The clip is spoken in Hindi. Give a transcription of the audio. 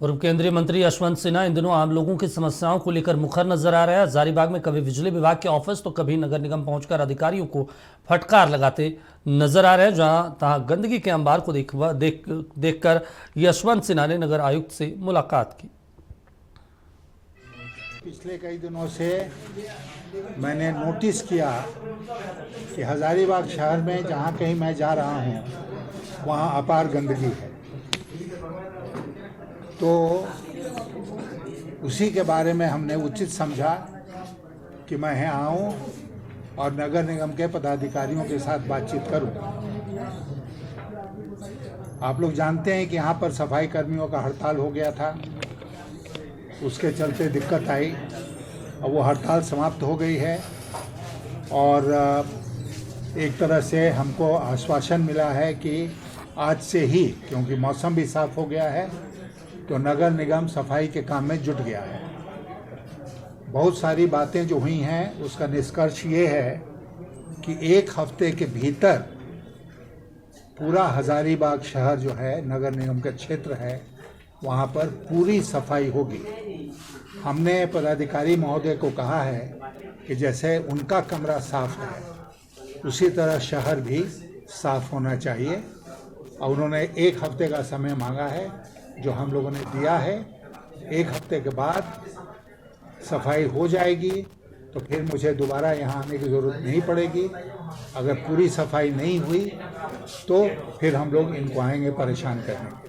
पूर्व केंद्रीय मंत्री यशवंत सिन्हा इन दिनों आम लोगों की समस्याओं को लेकर मुखर नजर आ रहे हैं। हजारीबाग में कभी बिजली विभाग के ऑफिस तो कभी नगर निगम पहुंचकर अधिकारियों को फटकार लगाते नजर आ रहे हैं। जहां तहां गंदगी के अंबार को देखकर यशवंत सिन्हा ने नगर आयुक्त से मुलाकात की। पिछले कई दिनों से मैंने नोटिस किया कि हजारीबाग शहर में जहाँ कहीं मैं जा रहा हूँ वहाँ अपार गंदगी है, तो उसी के बारे में हमने उचित समझा कि मैं यहाँ आऊँ और नगर निगम के पदाधिकारियों के साथ बातचीत करूँ। आप लोग जानते हैं कि यहाँ पर सफाई कर्मियों का हड़ताल हो गया था, उसके चलते दिक्कत आई। अब वो हड़ताल समाप्त हो गई है और एक तरह से हमको आश्वासन मिला है कि आज से ही, क्योंकि मौसम भी साफ हो गया है, तो नगर निगम सफाई के काम में जुट गया है। बहुत सारी बातें जो हुई हैं उसका निष्कर्ष ये है कि एक हफ्ते के भीतर पूरा हजारीबाग शहर जो है नगर निगम का क्षेत्र है वहाँ पर पूरी सफाई होगी। हमने पदाधिकारी महोदय को कहा है कि जैसे उनका कमरा साफ है उसी तरह शहर भी साफ होना चाहिए, और उन्होंने एक हफ्ते का समय मांगा है जो हम लोगों ने दिया है। एक हफ्ते के बाद सफाई हो जाएगी तो फिर मुझे दोबारा यहाँ आने की ज़रूरत नहीं पड़ेगी। अगर पूरी सफाई नहीं हुई तो फिर हम लोग इनको आएंगे परेशान करने के लिए।